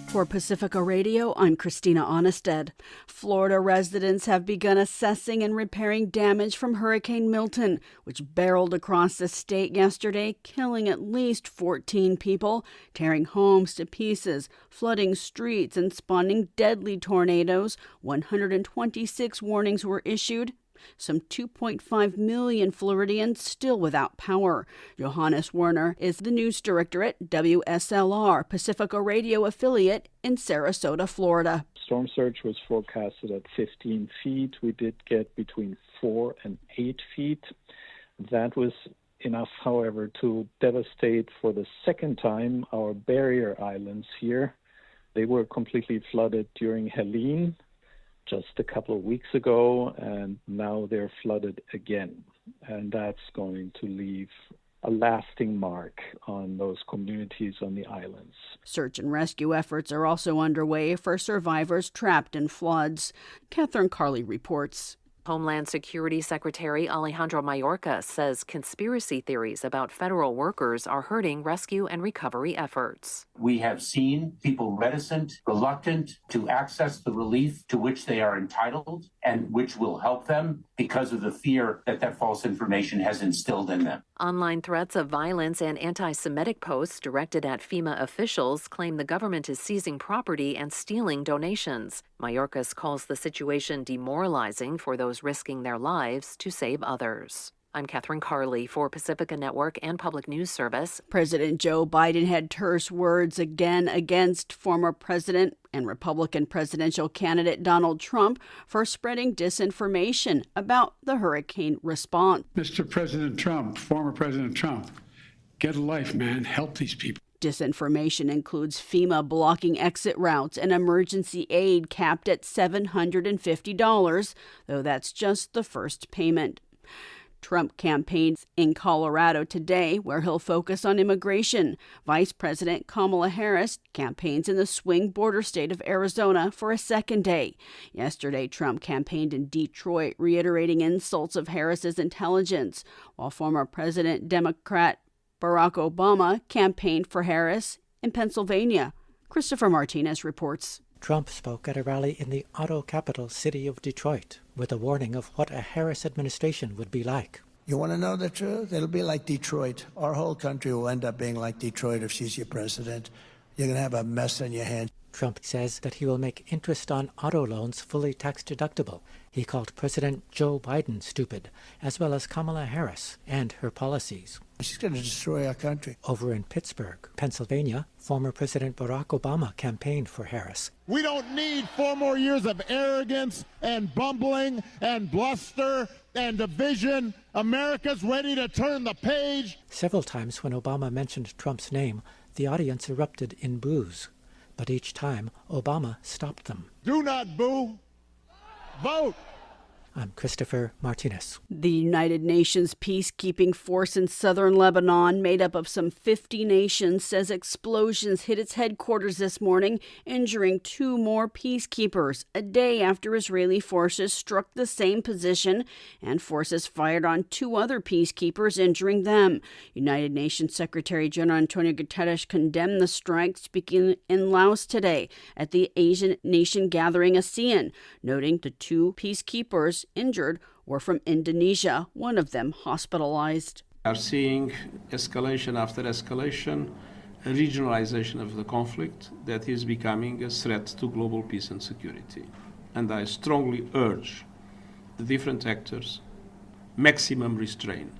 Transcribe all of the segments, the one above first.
For Pacifica Radio, I'm Christina Onnested. Florida residents have begun assessing and repairing damage from Hurricane Milton, which barreled across the state yesterday, killing at least 14 people, tearing homes to pieces, flooding streets, and spawning deadly tornadoes. 126 warnings were issued. Some 2.5 million Floridians still without power. Johannes Werner is the news director at WSLR, Pacifica Radio affiliate in Sarasota, Florida. Storm surge was forecasted at 15 feet. We did get between 4 and 8 feet. That was enough, however, to devastate for the second time our barrier islands here. They were completely flooded during Helene just a couple of weeks ago, and now they're flooded again. And that's going to leave a lasting mark on those communities on the islands. Search and rescue efforts are also underway for survivors trapped in floods. Catherine Carley reports. Homeland Security Secretary Alejandro Mayorkas says conspiracy theories about federal workers are hurting rescue and recovery efforts. We have seen people reticent, reluctant to access the relief to which they are entitled and which will help them because of the fear that false information has instilled in them. Online threats of violence and anti-Semitic posts directed at FEMA officials claim the government is seizing property and stealing donations. Mayorkas calls the situation demoralizing for those risking their lives to save others. I'm Catherine Carley for Pacifica Network and Public News Service. President Joe Biden had terse words again against former president and Republican presidential candidate Donald Trump for spreading disinformation about the hurricane response. Mr. President Trump, former President Trump, get a life, man. Help these people. Disinformation includes FEMA blocking exit routes and emergency aid capped at $750, though that's just the first payment. Trump campaigns in Colorado today, where he'll focus on immigration. Vice President Kamala Harris campaigns in the swing border state of Arizona for a second day. Yesterday, Trump campaigned in Detroit, reiterating insults of Harris's intelligence, while former President Democrat Barack Obama campaigned for Harris in Pennsylvania. Christopher Martinez reports. Trump spoke at a rally in the auto capital city of Detroit with a warning of what a Harris administration would be like. You want to know the truth? It'll be like Detroit. Our whole country will end up being like Detroit if she's your president. You're going to have a mess on your hands. Trump says that he will make interest on auto loans fully tax deductible. He called President Joe Biden stupid, as well as Kamala Harris and her policies. She's going to destroy our country. Over in Pittsburgh, Pennsylvania, former President Barack Obama campaigned for Harris. We don't need 4 more years of arrogance and bumbling and bluster and division. America's ready to turn the page. Several times when Obama mentioned Trump's name, the audience erupted in boos. But each time, Obama stopped them. Do not boo. Vote. I'm Christopher Martinez. The United Nations peacekeeping force in southern Lebanon, made up of some 50 nations, says explosions hit its headquarters this morning, injuring 2 more peacekeepers, a day after Israeli forces struck the same position and forces fired on 2 other peacekeepers, injuring them. United Nations Secretary General Antonio Guterres condemned the strike, speaking in Laos today at the Asian nation gathering ASEAN, noting the 2 peacekeepers injured were from Indonesia, one of them hospitalized. We are seeing escalation after escalation, a regionalization of the conflict that is becoming a threat to global peace and security. And I strongly urge the different actors, maximum restraint.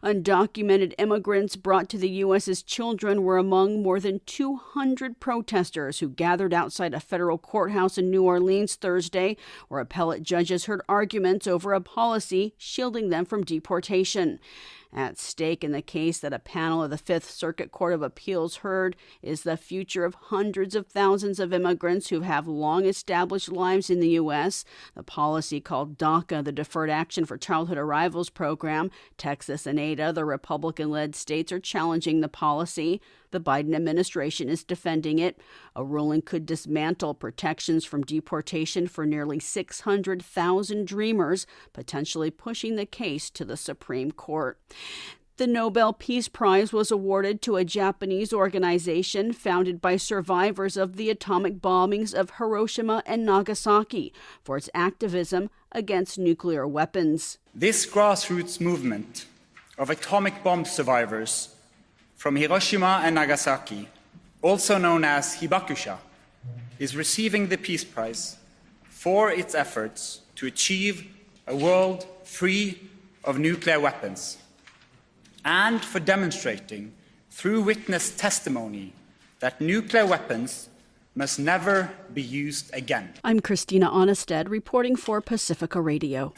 Undocumented immigrants brought to the U.S. as children were among more than 200 protesters who gathered outside a federal courthouse in New Orleans Thursday, where appellate judges heard arguments over a policy shielding them from deportation. At stake in the case that a panel of the Fifth Circuit Court of Appeals heard is the future of hundreds of thousands of immigrants who have long established lives in the U.S. The policy called DACA, the Deferred Action for Childhood Arrivals program. Texas and 8 other Republican-led states are challenging the policy. The Biden administration is defending it. A ruling could dismantle protections from deportation for nearly 600,000 Dreamers, potentially pushing the case to the Supreme Court. The Nobel Peace Prize was awarded to a Japanese organization founded by survivors of the atomic bombings of Hiroshima and Nagasaki for its activism against nuclear weapons. This grassroots movement of atomic bomb survivors from Hiroshima and Nagasaki, also known as Hibakusha, is receiving the Peace Prize for its efforts to achieve a world free of nuclear weapons, and for demonstrating through witness testimony that nuclear weapons must never be used again. I'm Christina Onnested reporting for Pacifica Radio.